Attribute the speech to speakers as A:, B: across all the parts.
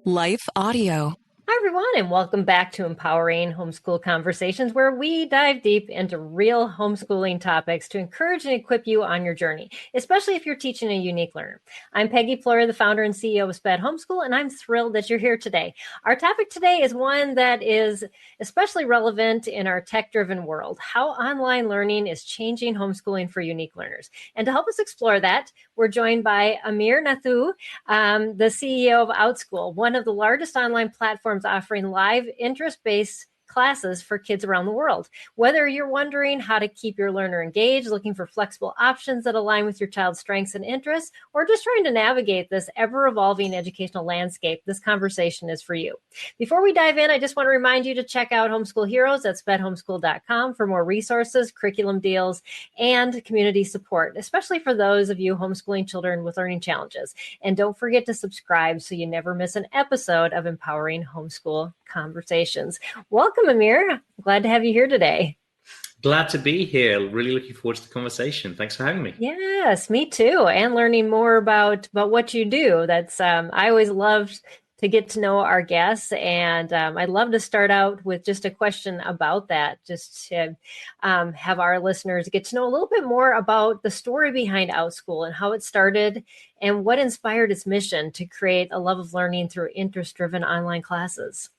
A: Life Audio.
B: Hi, everyone, and welcome back to Empowering Homeschool Conversations, where we dive deep into real homeschooling topics to encourage and equip you on your journey, especially if you're teaching a unique learner. I'm Peggy Ployhar, the founder and CEO of SPED Homeschool, and I'm thrilled that you're here today. Our topic today is one that is especially relevant in our tech-driven world: how online learning is changing homeschooling for unique learners. And to help us explore that, we're joined by Amir Nathoo, the CEO of Outschool, one of the largest online platforms offering live interest-based classes for kids around the world. Whether you're wondering how to keep your learner engaged, looking for flexible options that align with your child's strengths and interests, or just trying to navigate this ever-evolving educational landscape, this conversation is for you. Before we dive in, I just want to remind you to check out Homeschool Heroes at spedhomeschool.com for more resources, curriculum deals, and community support, especially for those of you homeschooling children with learning challenges. And don't forget to subscribe so you never miss an episode of Empowering Homeschool Conversations. Welcome, Amir. Glad to have you here today.
C: Glad to be here. Really looking forward to the conversation. Thanks for having me.
B: Yes, me too. And learning more about what you do. That's I always love to get to know our guests, and I'd love to start out with just a question about that, just to have our listeners get to know a little bit more about the story behind Outschool and how it started and what inspired its mission to create a love of learning through interest-driven online classes.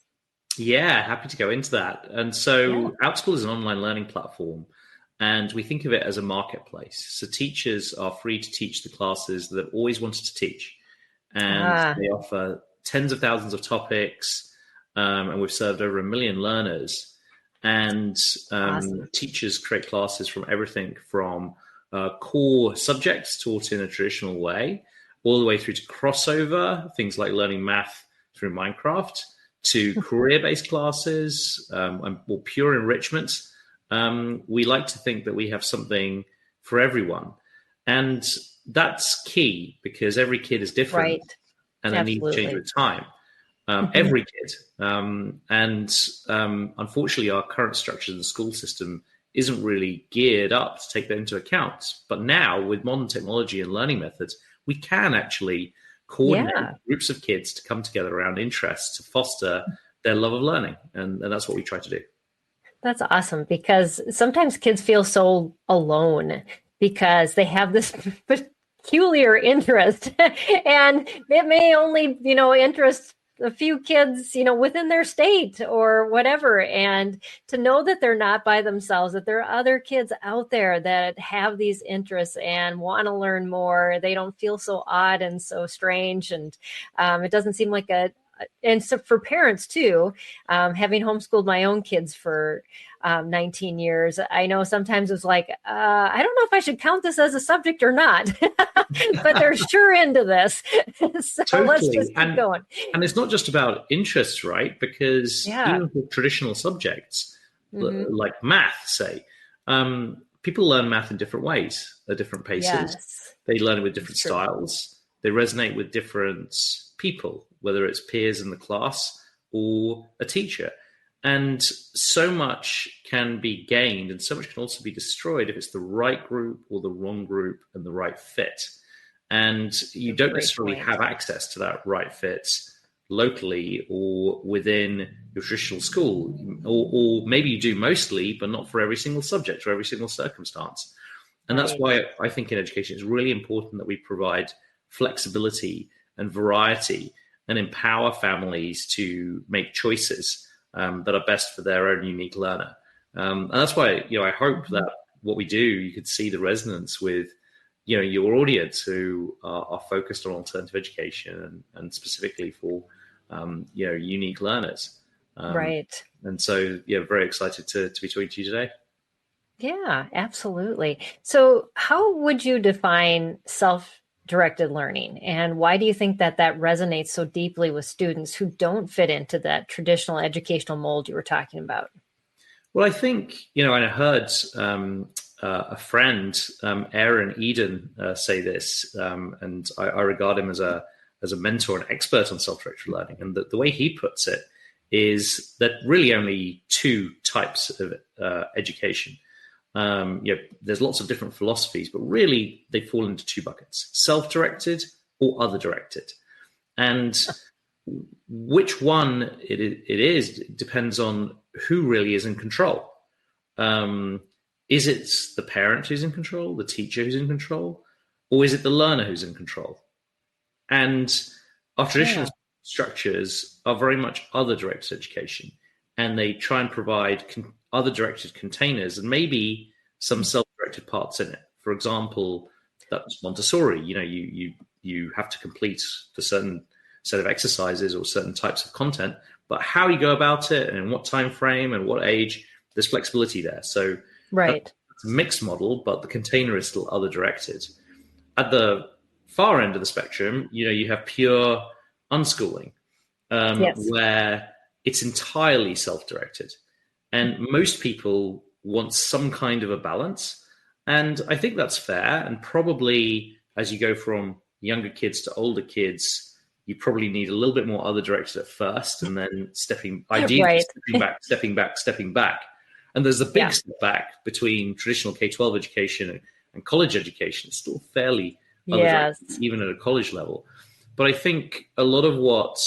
C: Yeah, happy to go into that. And so Outschool is an online learning platform, and we think of it as a marketplace. So teachers are free to teach the classes that they've always wanted to teach. And they offer tens of thousands of topics, and we've served over 1 million learners. And teachers create classes from everything from core subjects taught in a traditional way, all the way through to crossover, things like learning math through Minecraft, to career-based classes, and more pure enrichment. We like to think that we have something for everyone. And that's key because every kid is different.
B: Right.
C: And they need to change with time. Every kid. Unfortunately, our current structure of the school system isn't really geared up to take that into account. But now, with modern technology and learning methods, we can actually coordinate groups of kids to come together around interests to foster their love of learning. And that's what we try to do.
B: That's awesome, because sometimes kids feel so alone because they have this peculiar interest and it may only, interest a few kids, within their state or whatever. And to know that they're not by themselves, that there are other kids out there that have these interests and want to learn more. They don't feel so odd and so strange. And it doesn't seem like and so for parents too, having homeschooled my own kids for 19 years, I know sometimes it's like, I don't know if I should count this as a subject or not, but they're sure into this. So
C: totally.
B: Let's just keep going.
C: And it's not just about interests, right? Because even for traditional subjects, like math, say, people learn math in different ways, at different paces.
B: Yes.
C: They learn it with different styles. They resonate with different people, whether it's peers in the class or a teacher. And so much can be gained and so much can also be destroyed if it's the right group or the wrong group and the right fit. And you don't necessarily have access to that right fit locally or within your traditional school, or maybe you do mostly, but not for every single subject or every single circumstance. And that's why I think in education it's really important that we provide flexibility and variety and empower families to make choices that are best for their own unique learner. And that's why, I hope that what we do, you could see the resonance with, your audience who are focused on alternative education and specifically for, unique learners.
B: Right.
C: And so, very excited to be talking to you today.
B: Yeah, absolutely. So how would you define self-directed learning, and why do you think that resonates so deeply with students who don't fit into that traditional educational mold you were talking about?
C: Well, I think, and I heard a friend, Aaron Eden, say this, and I regard him as a mentor and expert on self-directed learning. And the way he puts it is that really only two types of education. There's lots of different philosophies, but really they fall into two buckets: self-directed or other-directed. And which one it is depends on who really is in control. Is it the parent who's in control, the teacher who's in control, or is it the learner who's in control? And our traditional structures are very much other-directed education, and they try and provide other-directed containers and maybe some self-directed parts in it. For example, that's Montessori. You have to complete a certain set of exercises or certain types of content, but how you go about it and in what time frame and what age, there's flexibility there. So
B: right,
C: it's a mixed model, but the container is still other-directed. At the far end of the spectrum, you have pure unschooling, where it's entirely self-directed. And most people want some kind of a balance. And I think that's fair. And probably as you go from younger kids to older kids, you probably need a little bit more other directed at first, and then stepping back. And there's a big step back between traditional K-12 education and college education. It's still fairly even at a college level. But I think a lot of what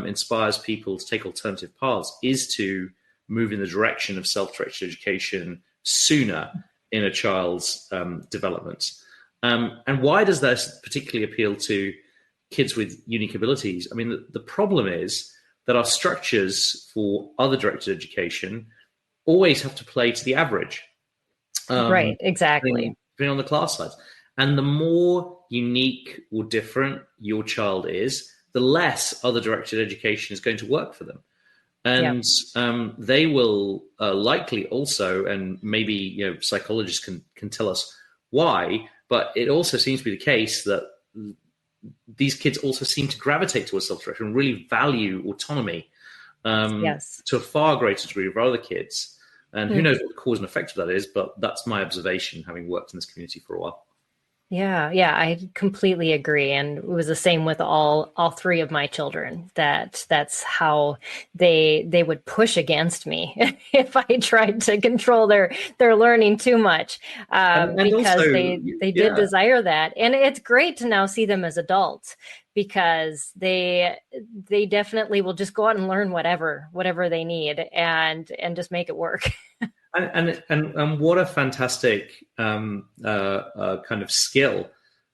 C: inspires people to take alternative paths is to move in the direction of self-directed education sooner in a child's development. And why does this particularly appeal to kids with unique abilities? I mean, the problem is that our structures for other directed education always have to play to the average.
B: Right, exactly.
C: Depending on the class size. And the more unique or different your child is, the less other directed education is going to work for them. And they will likely also, and maybe psychologists can tell us why, but it also seems to be the case that these kids also seem to gravitate towards self-direction and really value autonomy to a far greater degree of other kids. And who knows what the cause and effect of that is, but that's my observation, having worked in this community for a while.
B: Yeah, I completely agree. And it was the same with all three of my children, that's how they would push against me if I tried to control their learning too much, and because also, they did desire that. And it's great to now see them as adults, because they definitely will just go out and learn whatever they need and just make it work. And
C: what a fantastic kind of skill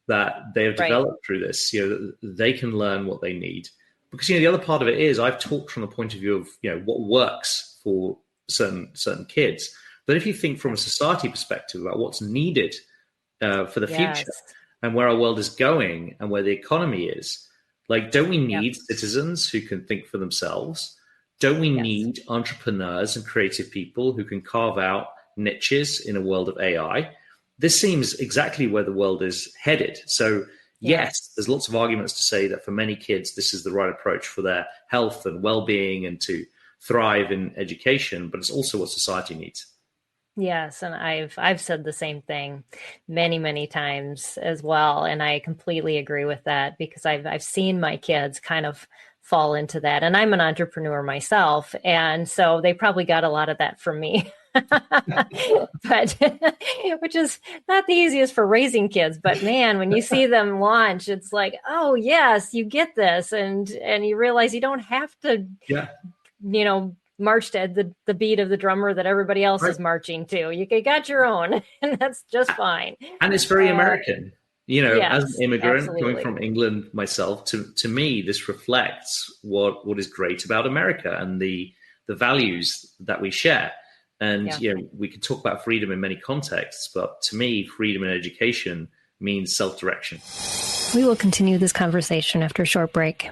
C: that they have developed through this. They can learn what they need, because the other part of it is I've talked from the point of view of what works for certain kids. But if you think from a society perspective about what's needed for the future and where our world is going and where the economy is, don't we need citizens who can think for themselves? Don't we need entrepreneurs and creative people who can carve out niches in a world of AI? This seems exactly where the world is headed. So yes, there's lots of arguments to say that for many kids, this is the right approach for their health and well-being and to thrive in education, but it's also what society needs.
B: Yes, and I've said the same thing many, many times as well, and I completely agree with that, because I've seen my kids kind of fall into that, and I'm an entrepreneur myself, and so they probably got a lot of that from me. But which is not the easiest for raising kids, but man, when you see them launch, it's like, oh yes, you get this, and you realize you don't have to march to the beat of the drummer that everybody else is marching to. You got your own, and that's just fine. And
C: it's very American. As an immigrant coming from England myself, to me, this reflects what is great about America and the values that we share. And, we can talk about freedom in many contexts, but to me, freedom in education means self-direction.
B: We will continue this conversation after a short break.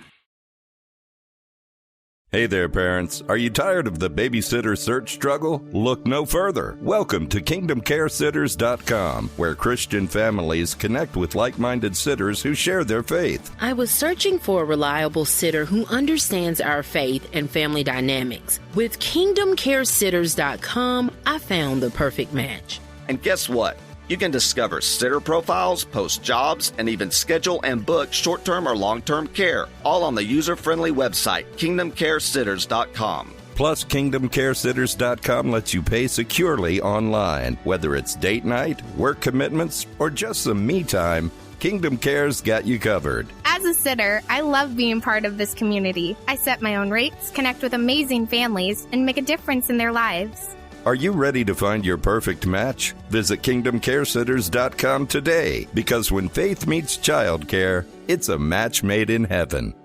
A: Hey there, parents. Are you tired of the babysitter search struggle? Look no further. Welcome to KingdomCareSitters.com, where Christian families connect with like-minded sitters who share their faith.
D: I was searching for a reliable sitter who understands our faith and family dynamics. With KingdomCareSitters.com, I found the perfect match.
E: And guess what? You can discover sitter profiles, post jobs, and even schedule and book short-term or long-term care, all on the user-friendly website, KingdomCareSitters.com.
A: Plus, KingdomCareSitters.com lets you pay securely online. Whether it's date night, work commitments, or just some me time, Kingdom Care's got you covered.
F: As a sitter, I love being part of this community. I set my own rates, connect with amazing families, and make a difference in their lives.
A: Are you ready to find your perfect match? Visit KingdomCareSitters.com today, because when faith meets childcare, it's a match made in heaven.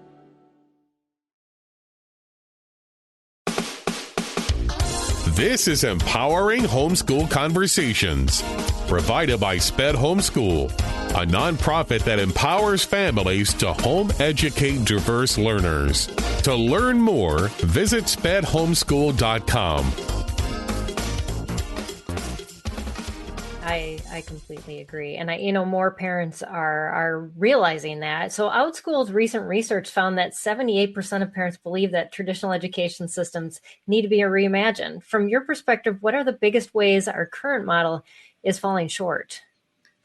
G: This is Empowering Homeschool Conversations, provided by SPED Homeschool, a nonprofit that empowers families to home educate diverse learners. To learn more, visit spedhomeschool.com.
B: I completely agree. And more parents are realizing that. So Outschool's recent research found that 78% of parents believe that traditional education systems need to be reimagined. From your perspective, what are the biggest ways our current model is falling short?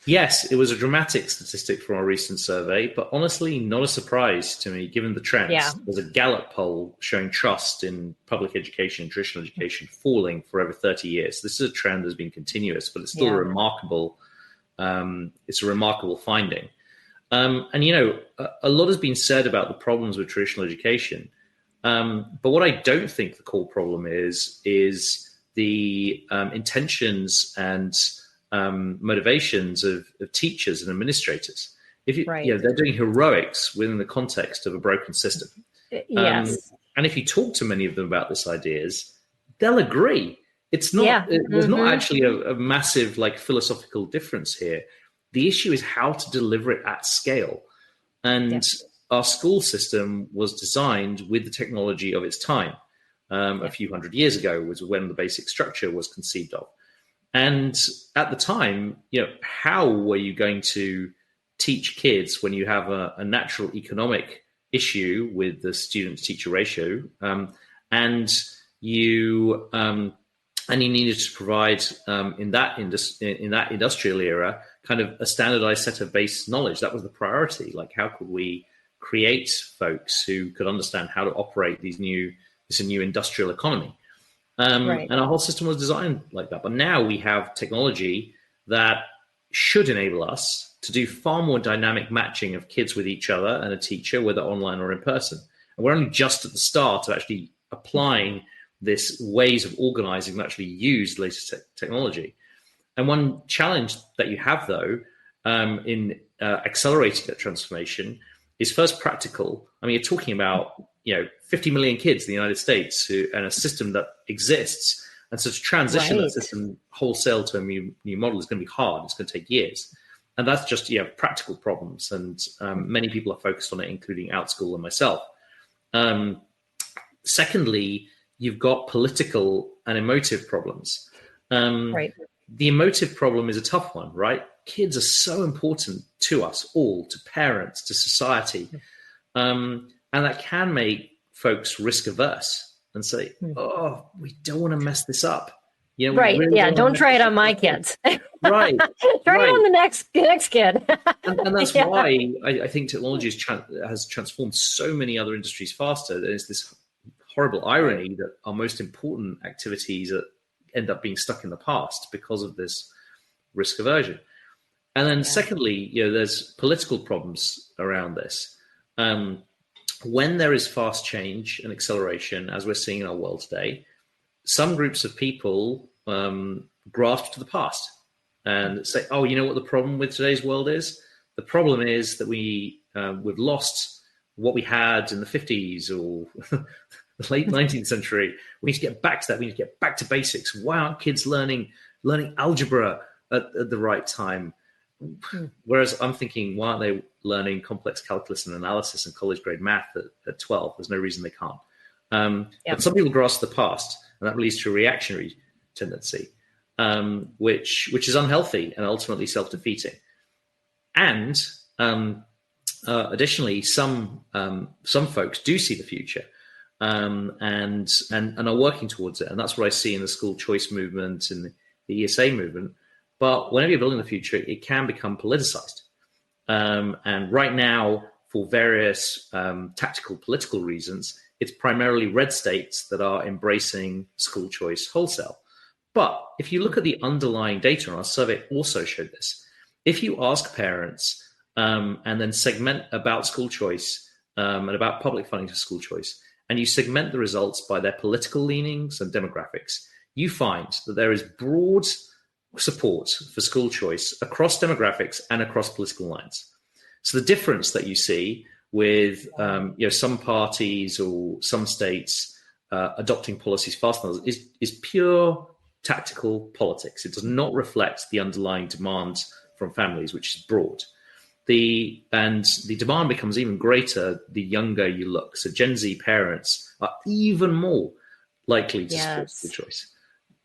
C: Yes, it was a dramatic statistic from our recent survey, but honestly, not a surprise to me, given the trends.
B: Yeah.
C: There's a Gallup poll showing trust in public education and traditional education falling for over 30 years. This is a trend that's been continuous, but it's still a remarkable finding. A lot has been said about the problems with traditional education. But what I don't think the core problem is the intentions and motivations of teachers and administrators. They're doing heroics within the context of a broken system.
B: Yes.
C: And if you talk to many of them about these ideas, they'll agree. It's not. There's not actually a massive philosophical difference here. The issue is how to deliver it at scale. And our school system was designed with the technology of its time. A few hundred years ago was when the basic structure was conceived of. And at the time, how were you going to teach kids when you have a natural economic issue with the student-teacher ratio, and you needed to provide in that industrial era kind of a standardized set of base knowledge? That was the priority. How could we create folks who could understand how to operate this new industrial economy? And our whole system was designed like that. But now we have technology that should enable us to do far more dynamic matching of kids with each other and a teacher, whether online or in person. And we're only just at the start of actually applying this ways of organizing that actually use the latest technology. And one challenge that you have, though, in accelerating that transformation is first practical. I mean, you're talking about 50 million kids in the United States and a system that exists. And so to transition that system wholesale to a new model is going to be hard. It's going to take years. And that's just practical problems. And many people are focused on it, including Outschool and myself. Secondly, you've got political and emotive problems. The emotive problem is a tough one, right? Kids are so important to us all, to parents, to society. And that can make folks risk averse and say, "Oh, we don't want to mess this up." Really
B: don't try it on my kids.
C: Right.
B: Try it on the next kid.
C: and that's why I think technology has transformed so many other industries faster. There's this horrible irony that our most important activities end up being stuck in the past because of this risk aversion. And then secondly, there's political problems around this. When there is fast change and acceleration, as we're seeing in our world today, some groups of people grasp to the past and say, "Oh, you know what the problem with today's world is? The problem is that we've lost what we had in the 50s or the late 19th century. We need to get back to that. We need to get back to basics. Why aren't kids learning algebra at the right time?" Whereas I'm thinking, why aren't they learning complex calculus and analysis and college grade math at 12? There's no reason they can't. But some people grasp the past, and that leads to a reactionary tendency, which is unhealthy and ultimately self-defeating. And additionally, some folks do see the future and are working towards it, and that's what I see in the school choice movement and the ESA movement. But whenever you're building the future, it can become politicized. And right now, for various tactical political reasons, it's primarily red states that are embracing school choice wholesale. But if you look at the underlying data, and our survey also showed this, if you ask parents and then segment about school choice and about public funding for school choice, and you segment the results by their political leanings and demographics, you find that there is broad support for school choice across demographics and across political lines. So the difference that you see with some parties or some states adopting policies faster than others is pure tactical politics. It does not reflect the underlying demand from families, which is broad. The demand becomes even greater the younger you look. So Gen Z parents are even more likely to support school choice.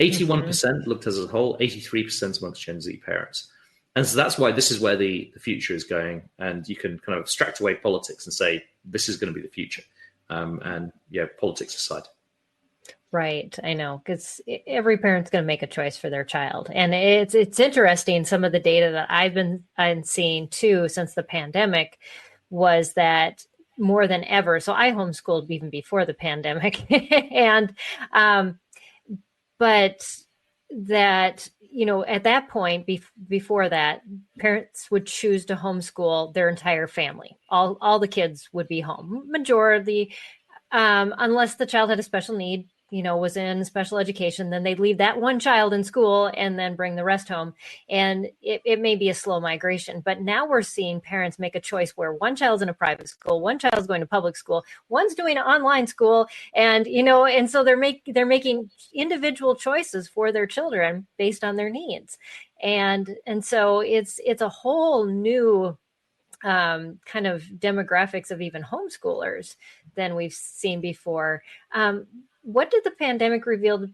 C: 81% looked as a whole, 83% amongst Gen Z parents. And so that's why this is where the future is going. And you can kind of abstract away politics and say, this is going to be the future. Politics aside.
B: Right. I know, because every parent's going to make a choice for their child. And it's interesting. Some of the data that I've been seeing too since the pandemic was that more than ever. So I homeschooled even before the pandemic. But that, at that point, before that, parents would choose to homeschool their entire family. All the kids would be home, majority, unless the child had a special need, was in special education, then they'd leave that one child in school and then bring the rest home. And it may be a slow migration, but now we're seeing parents make a choice where one child's in a private school, one child's going to public school, one's doing an online school. And, and so they're making individual choices for their children based on their needs. And so it's a whole new kind of demographics of even homeschoolers than we've seen before. What did the pandemic reveal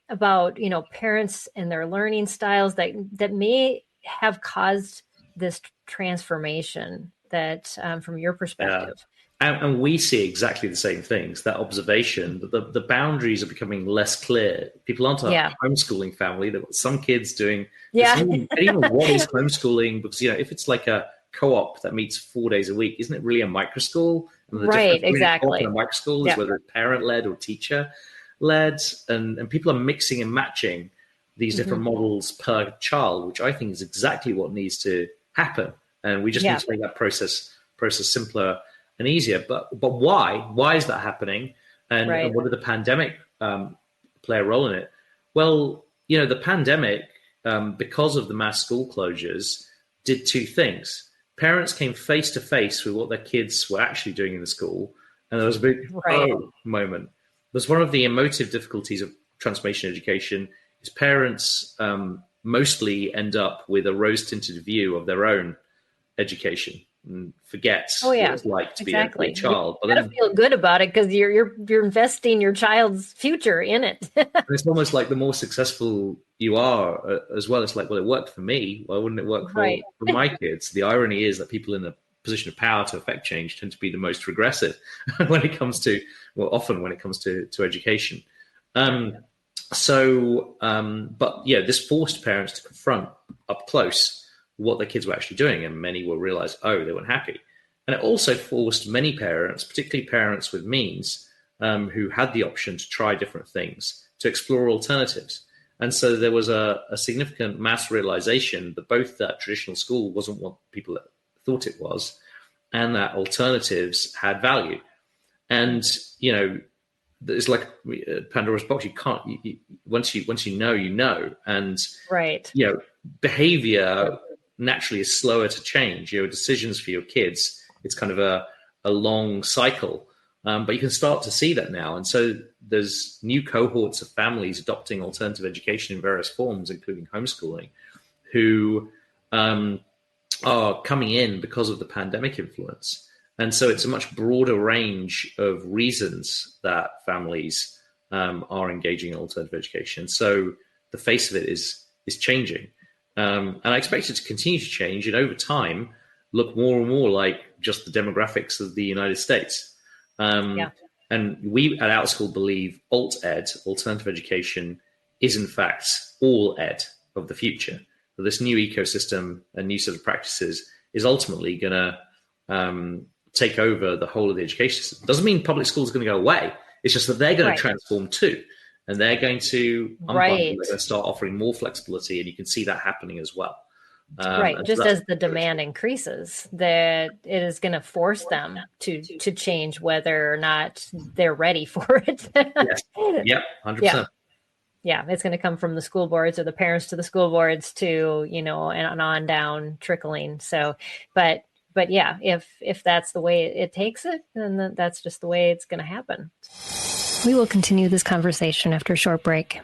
B: about, parents and their learning styles that may have caused this transformation that from your perspective?
C: And we see exactly the same things, that observation, that the boundaries are becoming less clear. People aren't a homeschooling family. They've got some kids doing, even what is homeschooling? Because, if it's like a co-op that meets 4 days a week, isn't it really a microschool? And the
B: right, exactly.
C: A microschool is whether it's parent-led or teacher-led, and people are mixing and matching these different models per child, which I think is exactly what needs to happen. And we just need to make that process simpler and easier. But why? Why is that happening? And what did the pandemic play a role in it? Well, the pandemic, because of the mass school closures, did two things. Parents came face to face with what their kids were actually doing in the school. And there was a big moment. It was one of the emotive difficulties of transformation education is parents mostly end up with a rose-tinted view of their own education and forget what it's like to be a child.
B: You gotta feel good about it because you're investing your child's future in it.
C: It's almost like the more successful you are as well. It's like, well, it worked for me. Why wouldn't it work for my kids? The irony is that people in a position of power to affect change tend to be the most regressive when it comes to education. This forced parents to confront up close what their kids were actually doing, and many will realize, they weren't happy. And it also forced many parents, particularly parents with means, who had the option to try different things, to explore alternatives. And so there was a significant mass realization that both that traditional school wasn't what people thought it was, and that alternatives had value. And, it's like Pandora's box. You can't, once you know, and, behavior naturally is slower to change. Decisions for your kids, it's kind of a long cycle. But you can start to see that now. And so there's new cohorts of families adopting alternative education in various forms, including homeschooling, who are coming in because of the pandemic influence. And so it's a much broader range of reasons that families are engaging in alternative education. So the face of it is changing. And I expect it to continue to change and over time look more and more like just the demographics of the United States. And we at Outschool believe alt-ed, alternative education, is in fact all ed of the future. So this new ecosystem and new set of practices is ultimately going to take over the whole of the education system. Doesn't mean public school is going to go away. It's just that they're going to transform too. And they're going to start offering more flexibility. And you can see that happening as well.
B: Right. Just as the demand increases, that it is going to force them to change whether or not they're ready for it.
C: Yes. Yep. 100%.
B: Yeah. It's going to come from the school boards or the parents to the school boards to, and on down trickling. So, but yeah, if that's the way it takes it, then that's just the way it's going to happen. We will continue this conversation after a short break.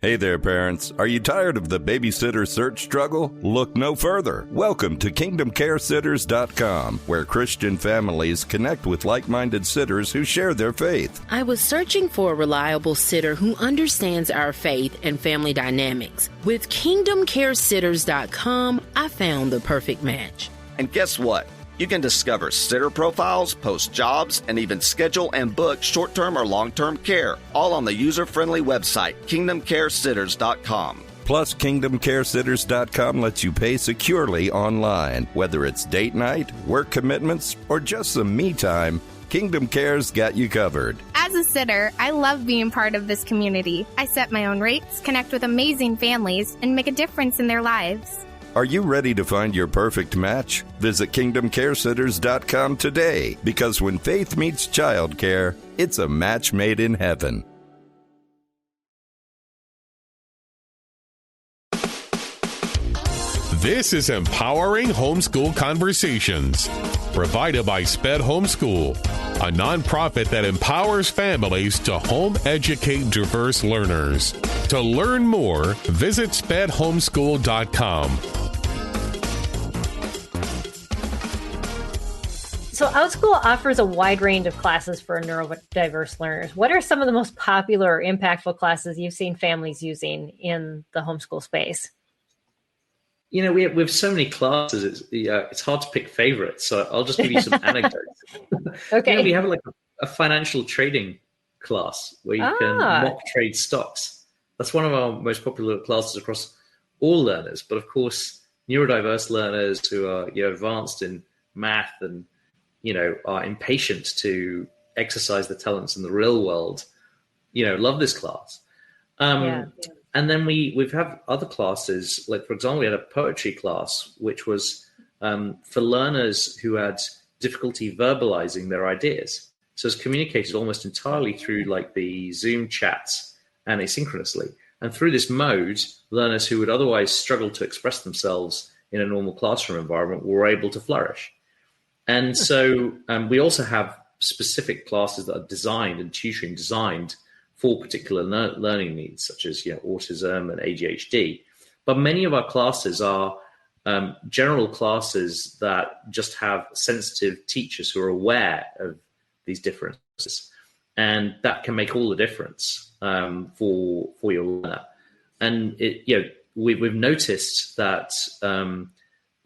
A: Hey there, parents. Are you tired of the babysitter search struggle? Look no further. Welcome to KingdomCareSitters.com, where Christian families connect with like-minded sitters who share their faith.
D: I was searching for a reliable sitter who understands our faith and family dynamics. With KingdomCareSitters.com, I found the perfect match.
E: And guess what? You can discover sitter profiles, post jobs, and even schedule and book short-term or long-term care, all on the user-friendly website, KingdomCareSitters.com.
A: Plus, KingdomCareSitters.com lets you pay securely online. Whether it's date night, work commitments, or just some me time, Kingdom Care's got you covered.
F: As a sitter, I love being part of this community. I set my own rates, connect with amazing families, and make a difference in their lives.
A: Are you ready to find your perfect match? Visit KingdomCareSitters.com today, because when faith meets childcare, it's a match made in heaven.
G: This is Empowering Homeschool Conversations, provided by SPED Homeschool, a nonprofit that empowers families to home educate diverse learners. To learn more, visit spedhomeschool.com.
B: So Outschool offers a wide range of classes for neurodiverse learners. What are some of the most popular or impactful classes you've seen families using in the homeschool space?
C: We have so many classes. It's hard to pick favorites. So I'll just give you some anecdotes.
B: Okay.
C: We have like a financial trading class where you can mock trade stocks. That's one of our most popular classes across all learners. But of course, neurodiverse learners who are advanced in math and are impatient to exercise the talents in the real world, love this class. And then we've had other classes, like, for example, we had a poetry class, which was for learners who had difficulty verbalizing their ideas. So it's communicated almost entirely through like the Zoom chats and asynchronously. And through this mode, learners who would otherwise struggle to express themselves in a normal classroom environment were able to flourish. And so we also have specific classes that are designed and tutoring designed for particular learning needs, such as autism and ADHD. But many of our classes are general classes that just have sensitive teachers who are aware of these differences. And that can make all the difference for your learner. And we've noticed that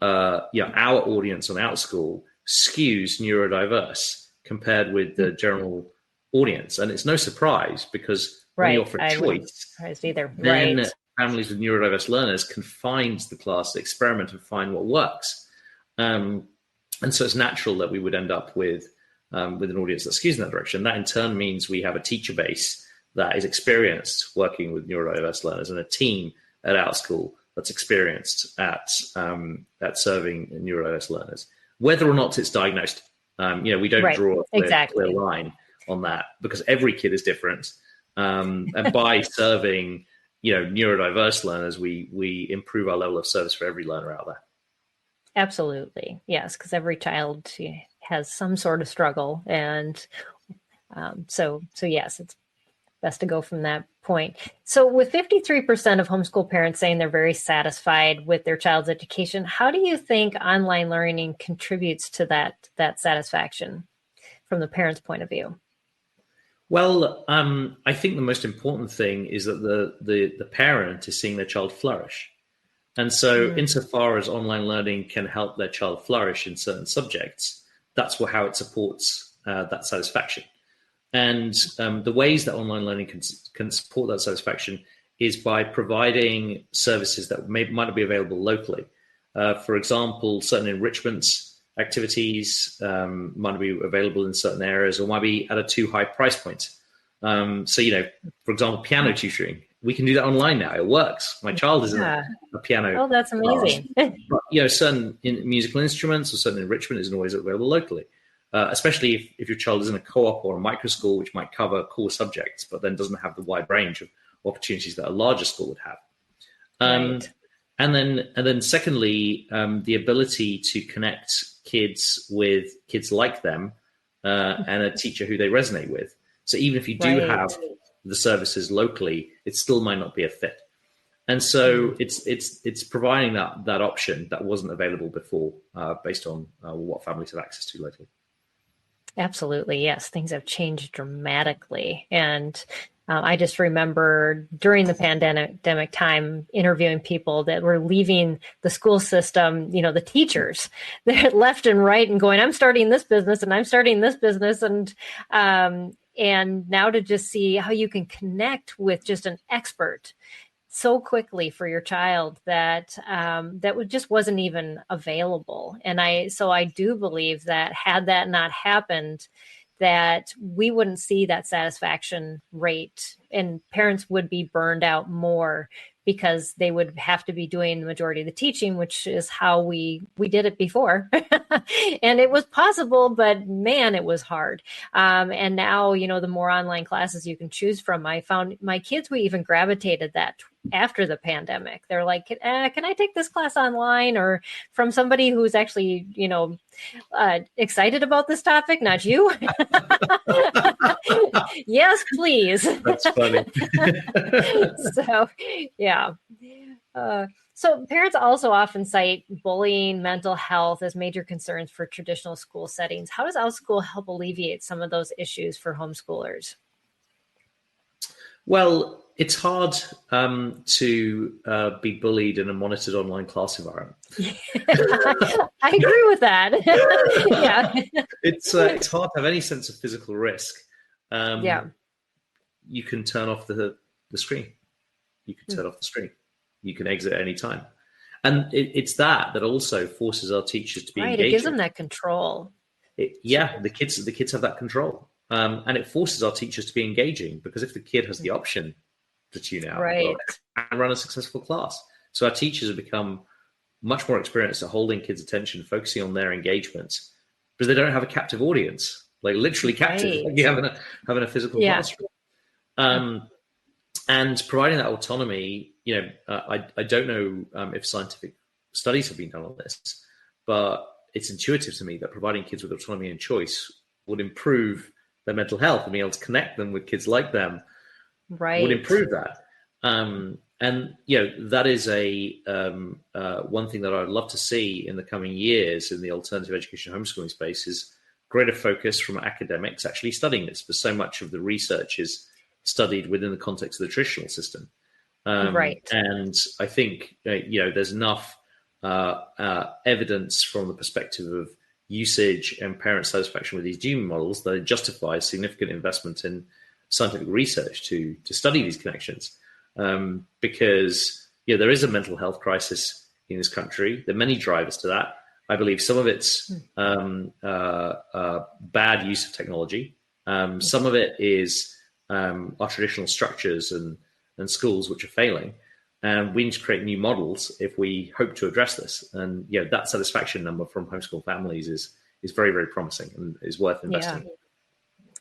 C: our audience on Outschool skews neurodiverse compared with the general audience. And it's no surprise, because when you offer a choice, then families with neurodiverse learners can find the class, experiment, and find what works. And so it's natural that we would end up with an audience that skews in that direction. That in turn means we have a teacher base that is experienced working with neurodiverse learners, and a team at Outschool that's experienced at serving neurodiverse learners. Whether or not it's diagnosed, we don't draw a clear line on that, because every kid is different. And by serving, neurodiverse learners, we improve our level of service for every learner out there.
B: Absolutely. Yes, because every child has some sort of struggle. And so yes, it's best to go from that point. So with 53% of homeschool parents saying they're very satisfied with their child's education, how do you think online learning contributes to that satisfaction from the parent's point of view?
C: Well, I think the most important thing is that the parent is seeing their child flourish. And so insofar as online learning can help their child flourish in certain subjects, that's how it supports that satisfaction. And the ways that online learning can support that satisfaction is by providing services that might not be available locally. For example, certain enrichments activities might be available in certain areas, or might be at a too high price point. For example, piano tutoring we can do that online now. It works. My child is in a piano.
B: Oh, that's amazing.
C: But, certain musical instruments or certain enrichment isn't always available locally, especially if your child is in a co-op or a micro school, which might cover core subjects, but then doesn't have the wide range of opportunities that a larger school would have.
B: Right.
C: And then secondly, the ability to connect kids with kids like them and a teacher who they resonate with. So even if you do have the services locally, it still might not be a fit. And so it's providing that option that wasn't available before based on what families have access to locally.
B: Absolutely. Yes. Things have changed dramatically. And I just remember during the pandemic time interviewing people that were leaving the school system, the teachers, they're left and right and going, I'm starting this business and I'm starting this business. And now to just see how you can connect with just an expert so quickly for your child that just wasn't even available. And I do believe that had that not happened, that we wouldn't see that satisfaction rate and parents would be burned out more because they would have to be doing the majority of the teaching, which is how we did it before. And it was possible, but man, it was hard. And now, the more online classes you can choose from, I found my kids, we even gravitated that after the pandemic. They're like, can I take this class online or from somebody who's actually, excited about this topic, not you? Yes, please.
C: That's funny.
B: So, yeah. So parents also often cite bullying, mental health as major concerns for traditional school settings. How does Outschool help alleviate some of those issues for homeschoolers?
C: Well, it's hard to be bullied in a monitored online class environment.
B: I agree with that. Yeah,
C: it's hard to have any sense of physical risk. You can turn off the screen. You can turn off the screen. You can exit at any time. And it's that also forces our teachers to be engaging.
B: It gives them that control.
C: The kids have that control. And it forces our teachers to be engaging, because if the kid has the option to tune out and run a successful class. So our teachers have become much more experienced at holding kids' attention, focusing on their engagements, because they don't have a captive audience, like literally captive, like you having a physical classroom. And providing that autonomy, I don't know if scientific studies have been done on this, but it's intuitive to me that providing kids with autonomy and choice would improve their mental health, and being able to connect them with kids like them would improve that. And that is one thing that I'd love to see in the coming years in the alternative education homeschooling space is greater focus from academics actually studying this, because so much of the research is studied within the context of the traditional system. And I think there's enough evidence from the perspective of usage and parent satisfaction with these Genie models that it justifies significant investment in scientific research to study these connections, because there is a mental health crisis in this country. There are many drivers to that. I believe some of it's bad use of technology. Some of it is our traditional structures and schools which are failing. And we need to create new models if we hope to address this. And that satisfaction number from homeschool families is very, very promising and is worth investing in.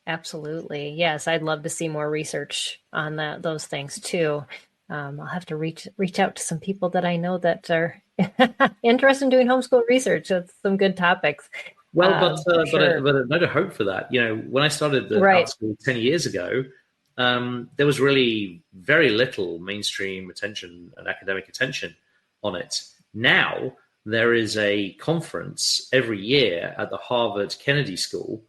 B: Absolutely. Yes, I'd love to see more research on those things too. I'll have to reach out to some people that I know that are interested in doing homeschool research. That's some good topics.
C: Well, but a note of hope for that. When I started the Outschool 10 years ago, there was really very little mainstream attention and academic attention on it. Now there is a conference every year at the Harvard Kennedy School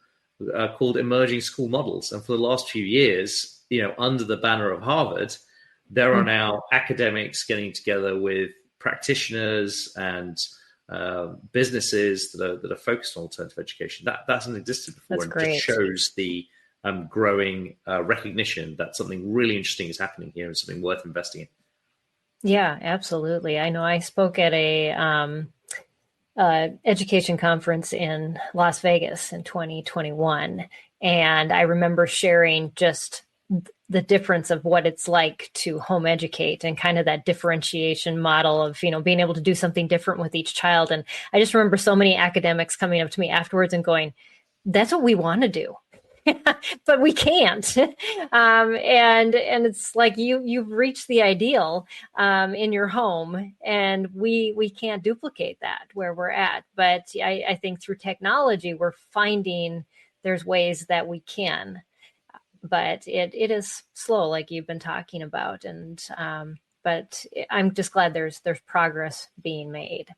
C: called Emerging School Models. And for the last few years, under the banner of Harvard, there are now academics getting together with practitioners and businesses that are focused on alternative education. That hasn't existed before.
B: That's
C: and
B: great.
C: Just shows the growing recognition that something really interesting is happening here and something worth investing in.
B: Yeah, absolutely. I know I spoke at a education conference in Las Vegas in 2021, and I remember sharing just the difference of what it's like to home educate and kind of that differentiation model of, being able to do something different with each child. And I just remember so many academics coming up to me afterwards and going, that's what we want to do. But we can't. And it's like you've reached the ideal in your home, and we can't duplicate that where we're at. But I think through technology, we're finding there's ways that we can. But it is slow, like you've been talking about. And but I'm just glad there's progress being made.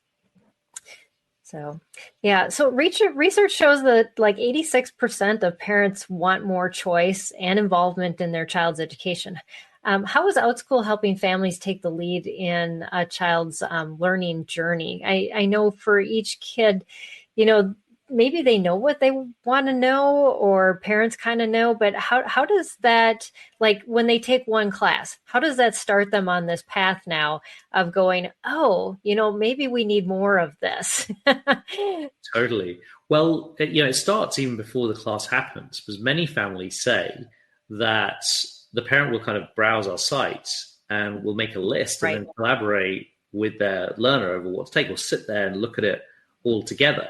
B: So, yeah. So research shows that like 86% of parents want more choice and involvement in their child's education. How is Outschool helping families take the lead in a child's learning journey? I know for each kid, maybe they know what they want to know, or parents kind of know, but how does that, like when they take one class, how does that start them on this path now of going, maybe we need more of this?
C: Totally. Well, it starts even before the class happens, because many families say that the parent will kind of browse our sites and will make a list and then collaborate with their learner over what to take. We'll sit there and look at it all together.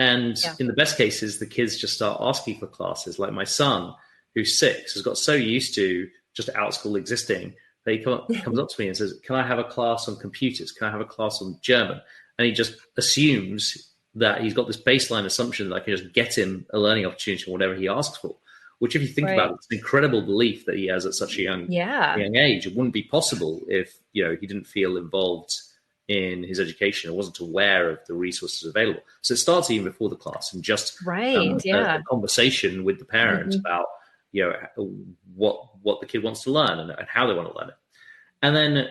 C: And in the best cases, the kids just start asking for classes. Like my son, who's 6, has got so used to just Outschool existing that he comes up to me and says, can I have a class on computers? Can I have a class on German? And he just assumes that he's got this baseline assumption that I can just get him a learning opportunity or whatever he asks for, which if you think about it, it's an incredible belief that he has at such a young age. It wouldn't be possible if, he didn't feel involved in his education or wasn't aware of the resources available. So it starts even before the class, and just a conversation with the parent about, what the kid wants to learn and how they want to learn it. And then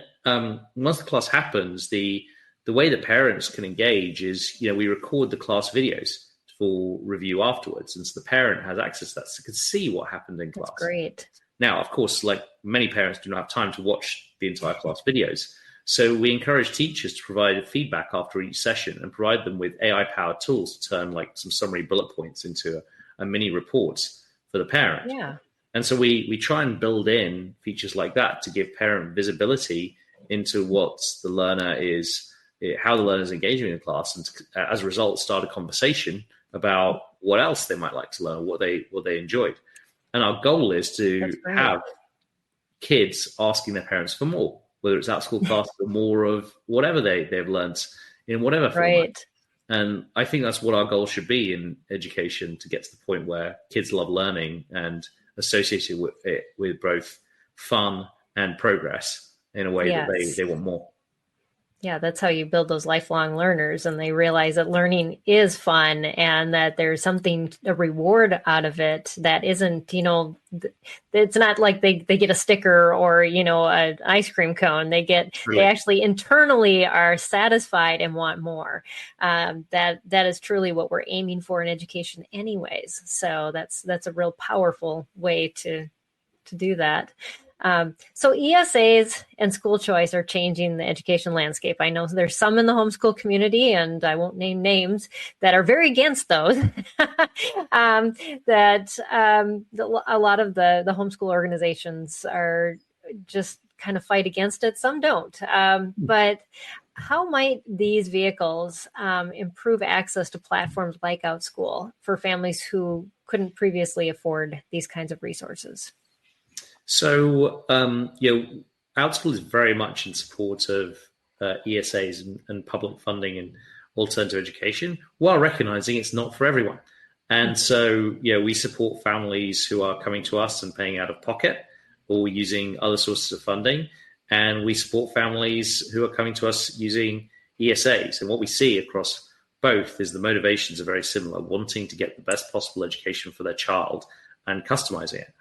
C: once the class happens, the way that parents can engage is, we record the class videos for review afterwards. And so the parent has access to that, so they can see what happened in class.
B: That's great.
C: Now, of course, like many parents do not have time to watch the entire class videos. So we encourage teachers to provide feedback after each session and provide them with AI-powered tools to turn like some summary bullet points into a mini report for the parent.
B: Yeah.
C: And so we try and build in features like that to give parent visibility into what the learner is, how the learner is engaging in the class, and as a result, start a conversation about what else they might like to learn, what they enjoyed. And our goal is to have kids asking their parents for more, whether it's Outschool class or more of whatever they've learned in whatever format.
B: Right.
C: And I think that's what our goal should be in education, to get to the point where kids love learning and associated with it with both fun and progress in a way that they want more.
B: Yeah, that's how you build those lifelong learners, and they realize that learning is fun and that there's a reward out of it that isn't, it's not like they get a sticker or, an ice cream cone. They actually internally are satisfied and want more. That is truly what we're aiming for in education anyways. So that's a real powerful way to do that. So ESAs and school choice are changing the education landscape. I know there's some in the homeschool community, and I won't name names, that are very against those. A lot of the homeschool organizations are just kind of fight against it. Some don't. But how might these vehicles improve access to platforms like Outschool for families who couldn't previously afford these kinds of resources?
C: So, Outschool is very much in support of ESAs and public funding and alternative education, while recognizing it's not for everyone. And so, we support families who are coming to us and paying out of pocket or using other sources of funding. And we support families who are coming to us using ESAs. And what we see across both is the motivations are very similar, wanting to get the best possible education for their child and customizing it.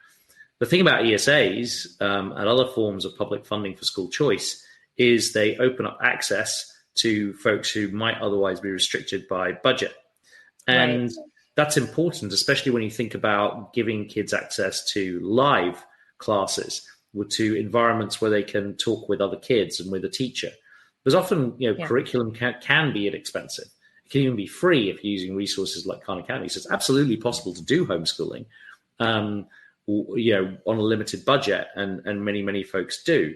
C: The thing about ESAs and other forms of public funding for school choice is they open up access to folks who might otherwise be restricted by budget. And that's important, especially when you think about giving kids access to live classes, to environments where they can talk with other kids and with a teacher. There's often, curriculum can be inexpensive. It can even be free if you're using resources like Khan Academy. So it's absolutely possible to do homeschooling. on a limited budget, and many folks do.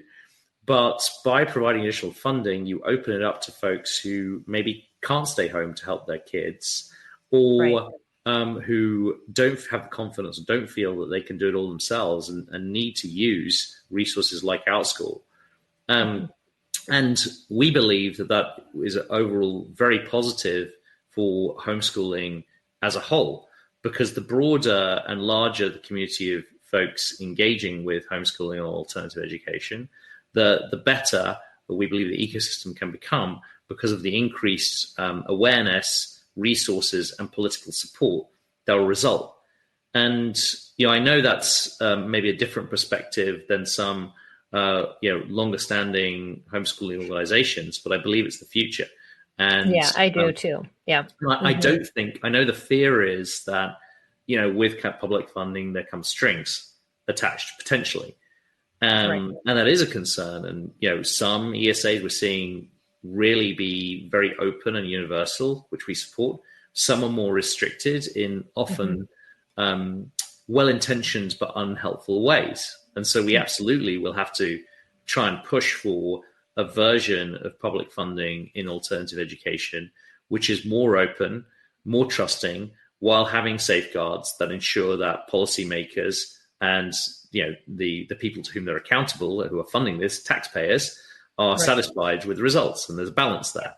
C: But by providing additional funding, you open it up to folks who maybe can't stay home to help their kids, or who don't have the confidence or don't feel that they can do it all themselves, and need to use resources like Outschool. And we believe that is overall very positive for homeschooling as a whole, because the broader and larger the community of folks engaging with homeschooling or alternative education, the better we believe the ecosystem can become, because of the increased awareness, resources, and political support that will result. And I know that's maybe a different perspective than some longer standing homeschooling organizations, but I believe it's the future. And
B: yeah, I do too. Yeah.
C: I don't think, I know the fear is that, with public funding, there come strings attached potentially. And that is a concern. And, some ESAs we're seeing really be very open and universal, which we support. Some are more restricted in often well-intentioned but unhelpful ways. And so we absolutely will have to try and push for a version of public funding in alternative education, which is more open, more trusting, while having safeguards that ensure that policymakers and the people to whom they're accountable, who are funding this, taxpayers, are satisfied with the results. And there's a balance there.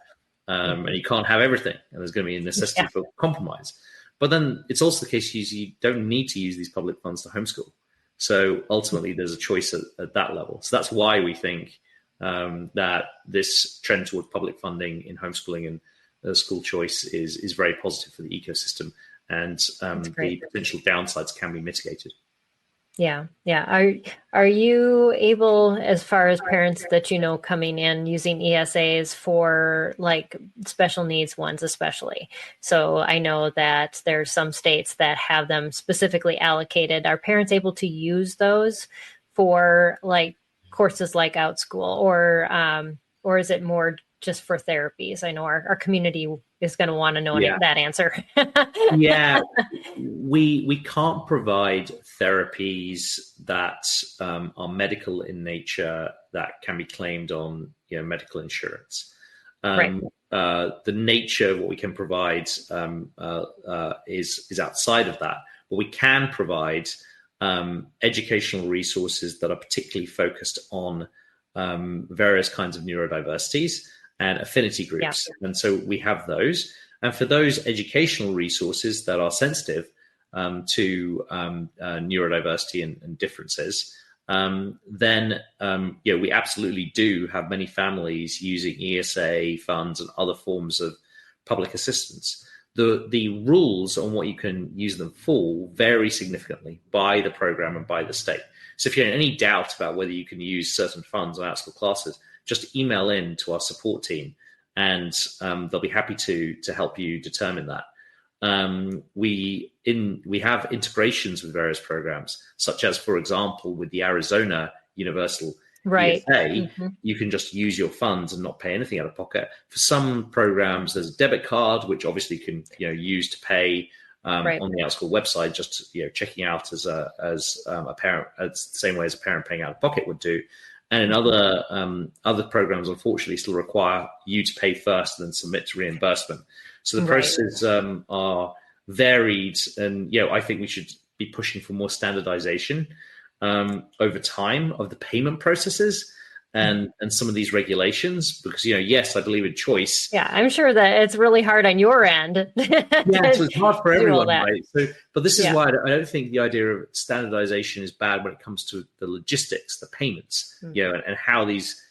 C: And you can't have everything. And there's going to be a necessity for compromise. But then it's also the case you don't need to use these public funds to homeschool. So ultimately, there's a choice at that level. So that's why we think that this trend toward public funding in homeschooling and school choice is very positive for the ecosystem. And the potential downsides can be mitigated.
B: Yeah. Are you able, as far as parents that coming in using ESAs for like special needs ones especially? So I know that there's some states that have them specifically allocated. Are parents able to use those for like courses like Outschool, or is it more just for therapies? I know our community is going to want to know that answer.
C: Yeah, we can't provide therapies that are medical in nature that can be claimed on medical insurance. The nature of what we can provide is outside of that, but we can provide educational resources that are particularly focused on various kinds of neurodiversities and affinity groups. Yeah. And so we have those. And for those educational resources that are sensitive to neurodiversity and differences, then we absolutely do have many families using ESA funds and other forms of public assistance. The rules on what you can use them for vary significantly by the program and by the state. So if you have any doubt about whether you can use certain funds on Outschool classes, just email in to our support team, and they'll be happy to help you determine that. We have integrations with various programs, such as, for example, with the Arizona Universal ESA, you can just use your funds and not pay anything out of pocket. For some programs, there's a debit card, which obviously you can use to pay on the Outschool website, just checking out as a parent, it's the same way as a parent paying out of pocket would do. And in other programs, unfortunately, still require you to pay first and then submit to reimbursement. So the processes are varied, and I think we should be pushing for more standardization over time of the payment processes and some of these regulations, because yes, I believe in choice. Yeah,
B: I'm sure that it's really hard on your end.
C: Yeah, so it's hard for everyone, right? But this is why I don't think the idea of standardization is bad when it comes to the logistics, the payments, and how these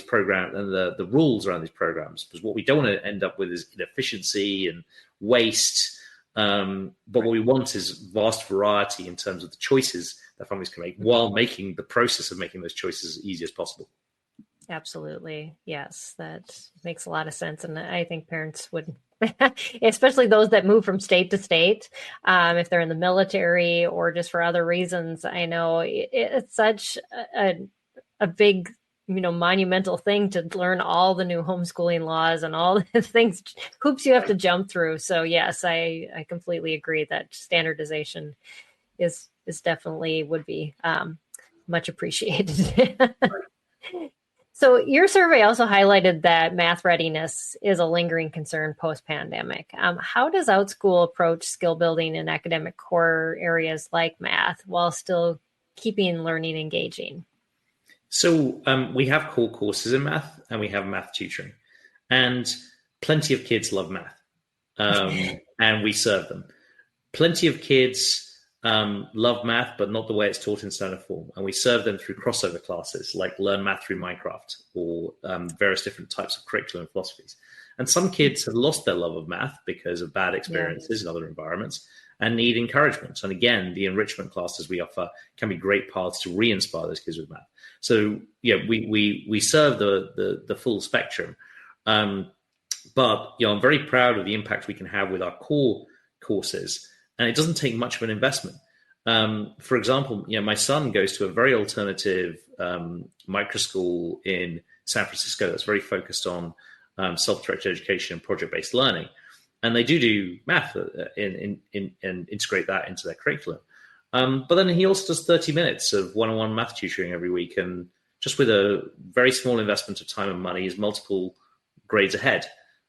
C: programs and the rules around these programs. Because what we don't want to end up with is inefficiency and waste. But what we want is vast variety in terms of the choices that families can make, while making the process of making those choices as easy as possible.
B: Absolutely. Yes, that makes a lot of sense. And I think parents would, especially those that move from state to state, if they're in the military or just for other reasons. I know it's such a big, monumental thing to learn all the new homeschooling laws and all the things, hoops you have to jump through. So yes, I completely agree that standardization is definitely would be much appreciated. So your survey also highlighted that math readiness is a lingering concern post-pandemic. How does Outschool approach skill building in academic core areas like math while still keeping learning engaging?
C: So we have core courses in math and we have math tutoring, and plenty of kids love math, and we serve them. Plenty of kids love math, but not the way it's taught in standard form. And we serve them through crossover classes like Learn Math Through Minecraft or various different types of curriculum and philosophies. And some kids have lost their love of math because of bad experiences in other environments and need encouragement. And again, the enrichment classes we offer can be great paths to re-inspire those kids with math. So we serve the full spectrum. But I'm very proud of the impact we can have with our core courses. And it doesn't take much of an investment. For example, my son goes to a very alternative microschool in San Francisco that's very focused on self-directed education and project-based learning. And they do math and integrate that into their curriculum. But then he also does 30 minutes of one-on-one math tutoring every week. And just with a very small investment of time and money, is multiple grades ahead.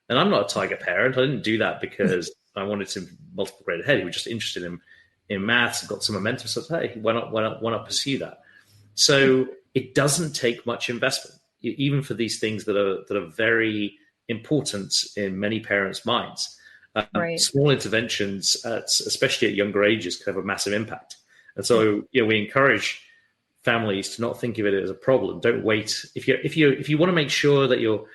C: And I'm not a tiger parent. I didn't do that because I wanted to multiple grade ahead. He was just interested in maths and got some momentum. So hey, why not pursue that? So it doesn't take much investment, even for these things that are very important in many parents' minds. Small interventions, especially at younger ages, can have a massive impact. And so we encourage families to not think of it as a problem. Don't wait. If you want to make sure that your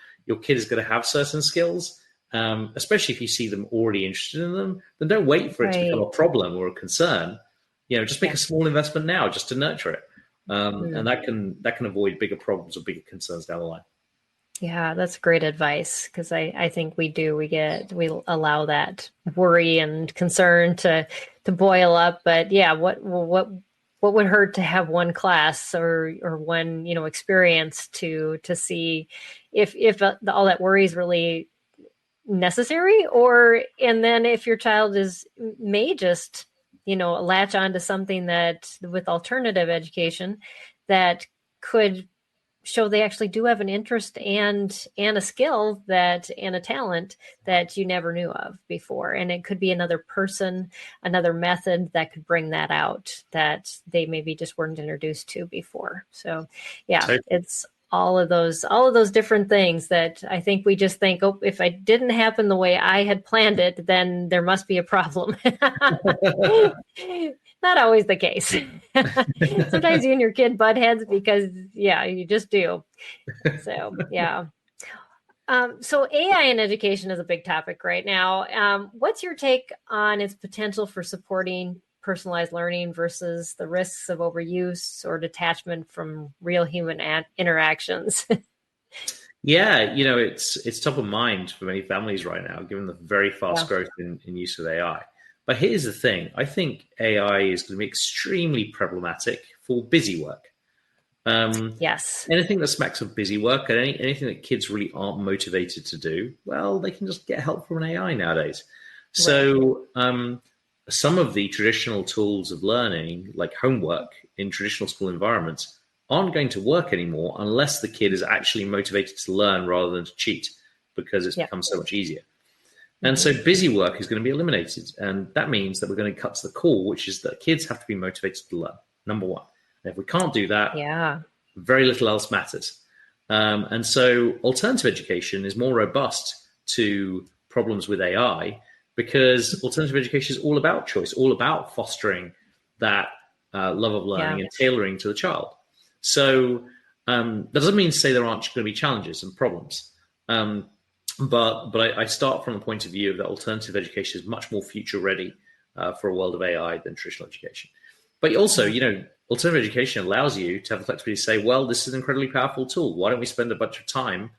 C: kid is going to have certain skills, especially if you see them already interested in them, then don't wait for it to become a problem or a concern. Just make a small investment now just to nurture it. And that can avoid bigger problems or bigger concerns down the line.
B: Yeah, that's great advice, because I think we allow that worry and concern to boil up. But what would hurt to have one class or one experience to see if all that worry is really necessary, and then if your child may just latch onto something that with alternative education that could show they actually do have an interest and a skill and a talent that you never knew of before. And it could be another person, another method that could bring that out that they maybe just weren't introduced to before. So it's all of those different things that I think we just think, oh, if it didn't happen the way I had planned it, then there must be a problem. Not always the case. Sometimes you and your kid butt heads because, you just do. So, so AI in education is a big topic right now. What's your take on its potential for supporting personalized learning versus the risks of overuse or detachment from real human interactions?
C: It's top of mind for many families right now, given the very fast growth in use of AI. But here's the thing. I think AI is going to be extremely problematic for busy work. Anything that smacks of busy work and anything that kids really aren't motivated to do, well, they can just get help from an AI nowadays. So some of the traditional tools of learning, like homework in traditional school environments, aren't going to work anymore unless the kid is actually motivated to learn rather than to cheat, because it's become so much easier. And so busy work is going to be eliminated. And that means that we're going to cut to the core, which is that kids have to be motivated to learn, number one. And if we can't do that, very little else matters. And so alternative education is more robust to problems with AI, because alternative education is all about choice, all about fostering that love of learning and tailoring to the child. So that doesn't mean to say there aren't going to be challenges and problems. But I start from the point of view that alternative education is much more future ready for a world of AI than traditional education. But also, alternative education allows you to have the flexibility to say, well, this is an incredibly powerful tool. Why don't we spend a bunch of time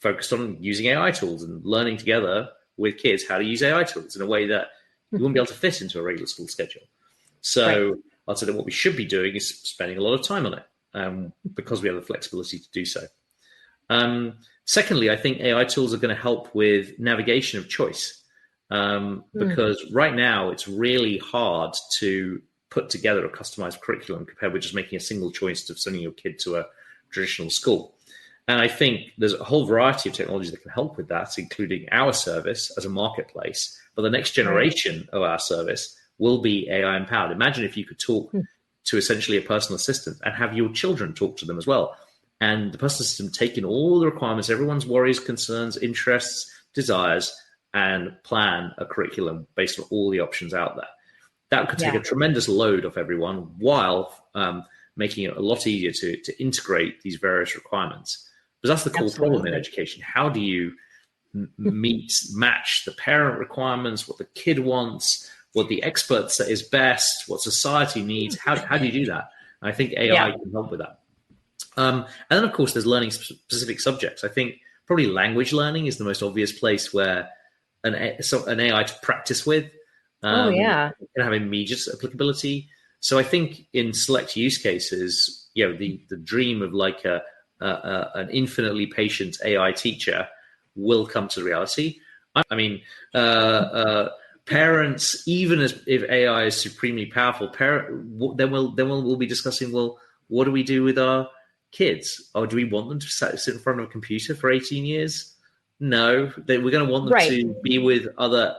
C: focused on using AI tools and learning together with kids how to use AI tools in a way that you wouldn't be able to fit into a regular school schedule. So I'd say that what we should be doing is spending a lot of time on it because we have the flexibility to do so. Secondly, I think AI tools are going to help with navigation of choice because right now it's really hard to put together a customized curriculum compared with just making a single choice of sending your kid to a traditional school. And I think there's a whole variety of technology that can help with that, including our service as a marketplace. But the next generation of our service will be AI empowered. Imagine if you could talk to essentially a personal assistant and have your children talk to them as well. And the personal assistant taking all the requirements, everyone's worries, concerns, interests, desires, and plan a curriculum based on all the options out there. That could take a tremendous load off everyone while making it a lot easier to integrate these various requirements. Because that's the core problem in education. How do you match the parent requirements, what the kid wants, what the expert say is best, what society needs? How do you do that? And I think AI can help with that. And then, of course, there's learning specific subjects. I think probably language learning is the most obvious place where an AI to practice with can have immediate applicability. So I think in select use cases, the dream of like an infinitely patient AI teacher will come to reality. I mean, parents, even if AI is supremely powerful, then we'll be discussing, well, what do we do with our kids? Or do we want them to sit in front of a computer for 18 years? No, we're going to want them to be with other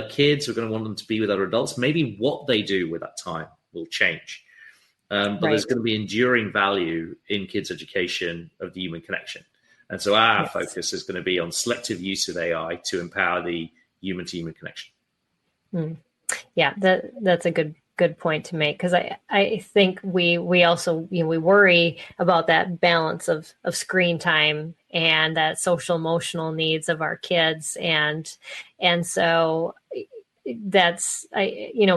C: kids. We're going to want them to be with other adults. Maybe what they do with that time will change. But there's going to be enduring value in kids' education of the human connection. And so our focus is going to be on selective use of AI to empower the human-to-human connection.
B: Yeah, that's a good point to make, because I think we also we worry about that balance of screen time and that social emotional needs of our kids, and so that's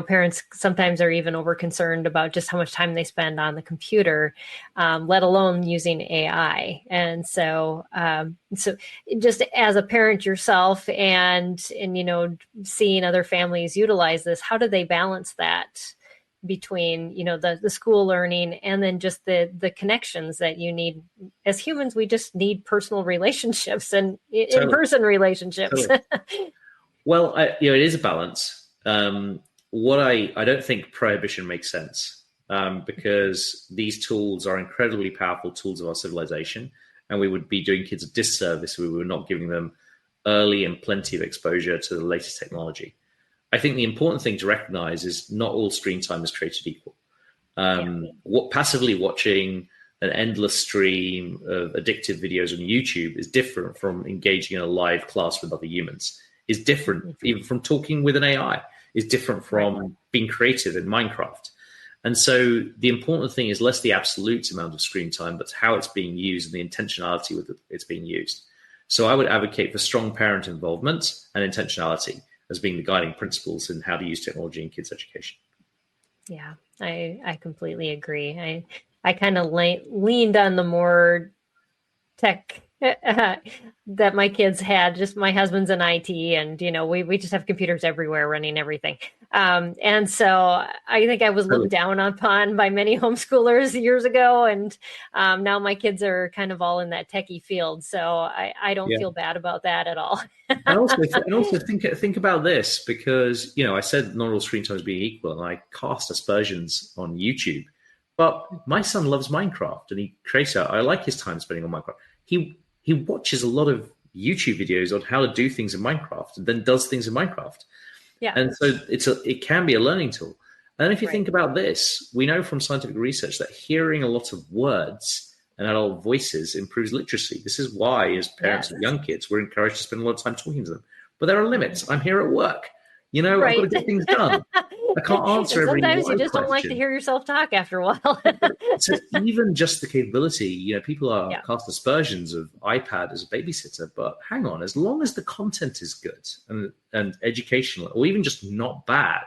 B: parents sometimes are even over concerned about just how much time they spend on the computer, let alone using AI. And so just as a parent yourself and seeing other families utilize this, how do they balance that between the school learning and then just the connections that you need? As humans, we just need personal relationships and in-person relationships. Totally.
C: Well, it is a balance. What I don't think prohibition makes sense, because these tools are incredibly powerful tools of our civilization, and we would be doing kids a disservice if we were not giving them early and plenty of exposure to the latest technology. I think the important thing to recognize is not all screen time is created equal. Passively watching an endless stream of addictive videos on YouTube is different from engaging in a live class with other humans. Is different even from talking with an AI, is different from being creative in Minecraft. And so the important thing is less the absolute amount of screen time, but how it's being used and the intentionality with it's being used. So I would advocate for strong parent involvement and intentionality as being the guiding principles in how to use technology in kids' education.
B: Yeah, I completely agree. I kind of leaned on the more tech that my kids had. Just my husband's in IT, and we just have computers everywhere running everything. And so I think I was looked down upon by many homeschoolers years ago, and now my kids are kind of all in that techie field. So I don't feel bad about that at all.
C: and also think about this, because I said not all screen time is being equal, and I cast aspersions on YouTube. But my son loves Minecraft, and he creates I like his time spending on Minecraft. He watches a lot of YouTube videos on how to do things in Minecraft and then does things in Minecraft. Yeah. And so it can be a learning tool. And if you think about this, we know from scientific research that hearing a lot of words and adult voices improves literacy. This is why, as parents of young kids, we're encouraged to spend a lot of time talking to them. But there are limits. I'm here at work. I've got to get things done. I can't answer every
B: Sometimes you just don't like to hear yourself talk after a while.
C: So even just the capability, people are cast aspersions of iPad as a babysitter, but hang on, as long as the content is good and educational, or even just not bad,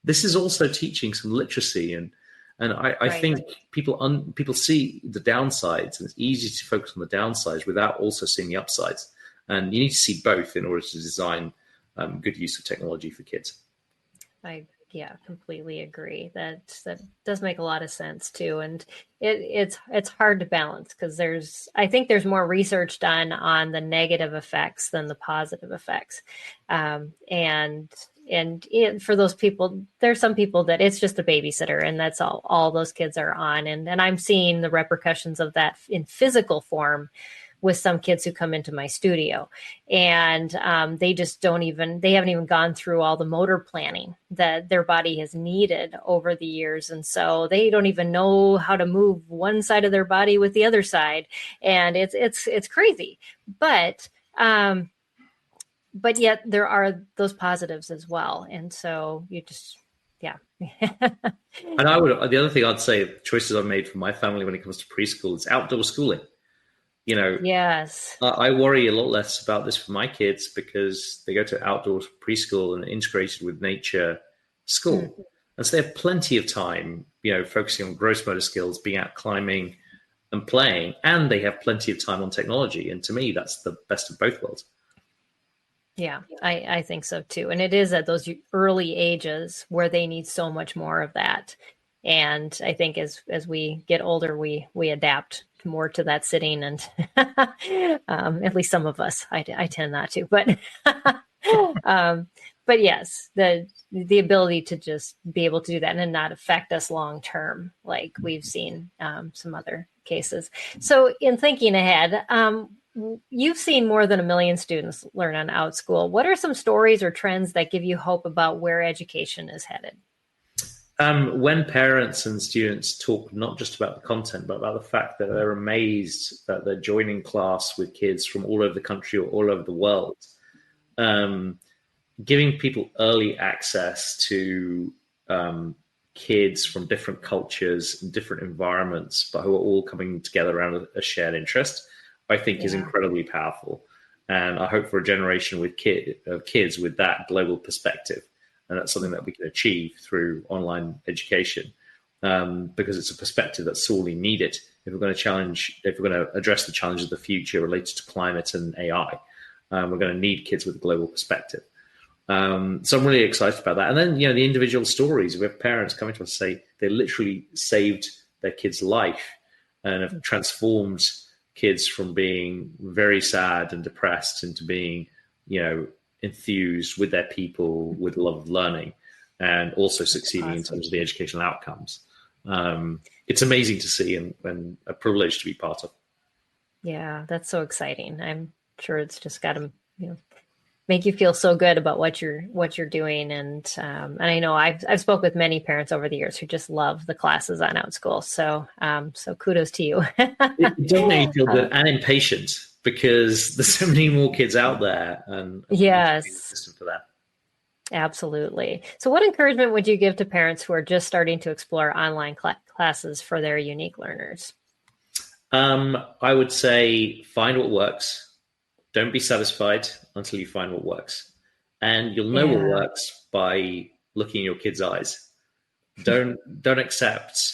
C: this is also teaching some literacy. And I think people see the downsides, and it's easy to focus on the downsides without also seeing the upsides. And you need to see both in order to design good use of technology for kids.
B: I completely agree. That does make a lot of sense too, and it's hard to balance, because I think there's more research done on the negative effects than the positive effects, and for those people, there's some people that it's just a babysitter and that's all those kids are on. And I'm seeing the repercussions of that in physical form with some kids who come into my studio, and they haven't even gone through all the motor planning that their body has needed over the years. And so they don't even know how to move one side of their body with the other side. And it's crazy, but yet there are those positives as well. And so you just, yeah.
C: And the other thing I'd say, choices I've made for my family when it comes to preschool is outdoor schooling.
B: Yes,
C: I worry a lot less about this for my kids because they go to outdoor preschool and integrated with nature school. Mm-hmm. And so they have plenty of time, focusing on gross motor skills, being out climbing and playing, and they have plenty of time on technology. And to me, that's the best of both worlds.
B: Yeah, I think so too. And it is at those early ages where they need so much more of that. And I think as we get older, we adapt more to that sitting, and at least some of us. I tend not to, but but yes, the ability to just be able to do that and not affect us long term, like we've seen some other cases. So in thinking ahead, you've seen more than 1 million students learn on Outschool. What are some stories or trends that give you hope about where education is headed?
C: When parents and students talk not just about the content, but about the fact that they're amazed that they're joining class with kids from all over the country or all over the world, giving people early access to kids from different cultures and different environments, but who are all coming together around a shared interest, I think is incredibly powerful. And I hope for a generation with kids with that global perspective. And that's something that we can achieve through online education, because it's a perspective that's sorely needed if we're going to address the challenges of the future related to climate and AI. We're going to need kids with a global perspective. So I'm really excited about that. And then, the individual stories. We have parents coming to us say they literally saved their kid's life and have transformed kids from being very sad and depressed into being, enthused with their people, with love of learning, and also succeeding in terms of the educational outcomes. It's amazing to see and a privilege to be part of. Yeah,
B: that's so exciting. I'm sure it's just got to make you feel so good about what you're doing. And I know I've spoke with many parents over the years who just love the classes on Outschool. So kudos to you.
C: It does make me feel good and impatient, because there's so many more kids out there, and
B: yes,
C: for that.
B: Absolutely. So what encouragement would you give to parents who are just starting to explore online classes for their unique learners?
C: I would say find what works. Don't be satisfied until you find what works. And you'll know what works by looking in your kids' eyes. Don't accept,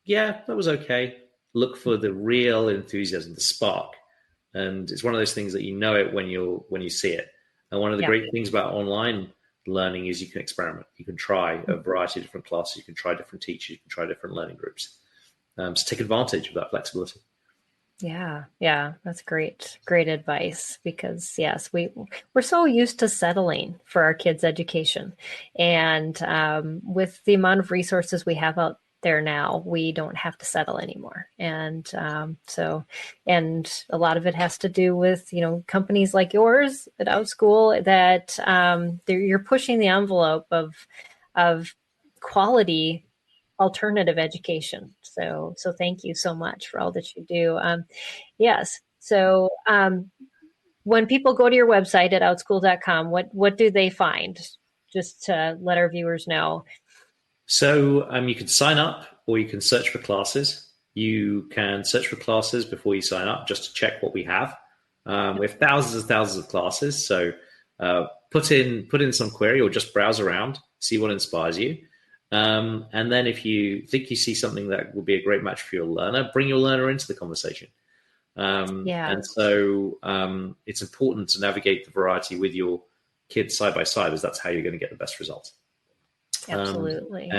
C: that was okay. Look for the real enthusiasm, the spark. And it's one of those things that it when you see it. And one of the great things about online learning is you can experiment. You can try a variety of different classes. You can try different teachers. You can try different learning groups. So take advantage of that flexibility.
B: Yeah, that's great advice, because yes, we're so used to settling for our kids' education, and with the amount of resources we have out there now, we don't have to settle anymore. And and a lot of it has to do with companies like yours at Outschool that you're pushing the envelope of quality alternative education. So thank you so much for all that you do. Yes. So when people go to your website at outschool.com, what do they find? Just to let our viewers know.
C: So you can sign up, or you can search for classes. You can search for classes before you sign up, just to check what we have. We have thousands and thousands of classes. So put in some query, or just browse around, see what inspires you. And then if you think you see something that would be a great match for your learner, bring your learner into the conversation. And so it's important to navigate the variety with your kids side by side, as that's how you're going to get the best results.
B: Absolutely.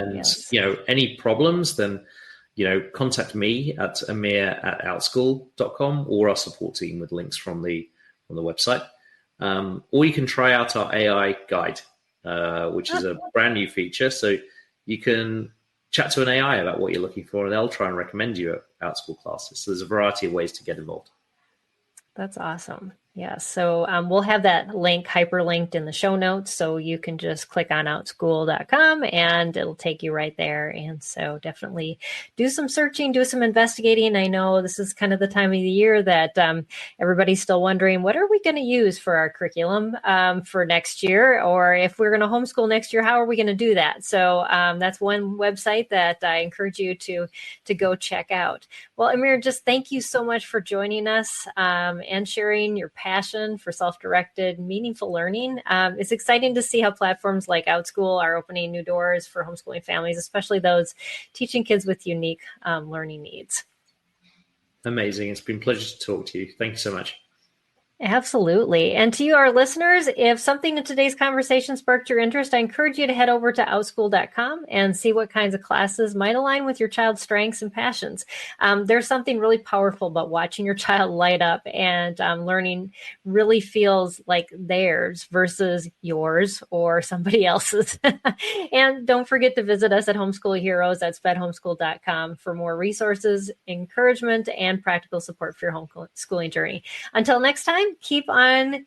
C: Any problems, then, contact me at amir@outschool.com, or our support team with links from the website. Or you can try out our AI guide. which is a brand new feature. So you can chat to an AI about what you're looking for, and they'll try and recommend you Outschool classes. So there's a variety of ways to get involved.
B: That's awesome. Yeah. So we'll have that link hyperlinked in the show notes. So you can just click on outschool.com and it'll take you right there. And so definitely do some searching, do some investigating. I know this is kind of the time of the year that everybody's still wondering, what are we going to use for our curriculum for next year? Or if we're going to homeschool next year, how are we going to do that? So that's one website that I encourage you to go check out. Well, Amir, just thank you so much for joining us and sharing your passion for self-directed, meaningful learning. It's exciting to see how platforms like Outschool are opening new doors for homeschooling families, especially those teaching kids with unique learning needs.
C: Amazing. It's been a pleasure to talk to you. Thank you so much.
B: Absolutely. And to you, our listeners, if something in today's conversation sparked your interest, I encourage you to head over to outschool.com and see what kinds of classes might align with your child's strengths and passions. There's something really powerful about watching your child light up, and learning really feels like theirs versus yours or somebody else's. And don't forget to visit us at Homeschool Heroes at spedhomeschool.com for more resources, encouragement, and practical support for your homeschooling journey. Until next time, keep on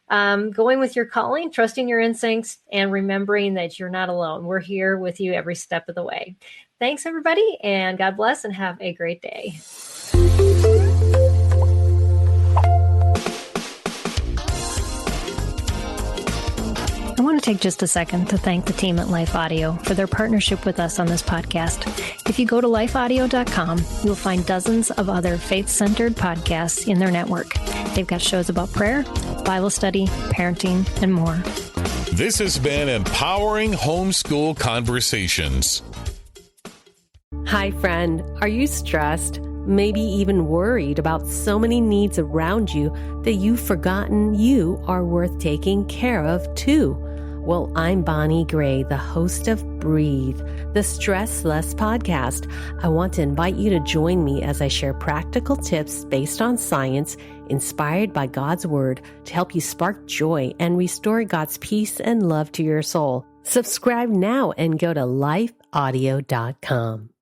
B: going with your calling, trusting your instincts, and remembering that you're not alone. We're here with you every step of the way. Thanks, everybody, and God bless, and have a great day. I want to take just a second to thank the team at Life Audio for their partnership with us on this podcast. If you go to lifeaudio.com, you'll find dozens of other faith-centered podcasts in their network. They've got shows about prayer, Bible study, parenting, and more.
G: This has been Empowering Homeschool Conversations.
H: Hi, friend. Are you stressed? Maybe even worried about so many needs around you that you've forgotten you are worth taking care of too? Well, I'm Bonnie Gray, the host of Breathe, the Stress Less podcast. I want to invite you to join me as I share practical tips based on science, inspired by God's Word, to help you spark joy and restore God's peace and love to your soul. Subscribe now and go to lifeaudio.com.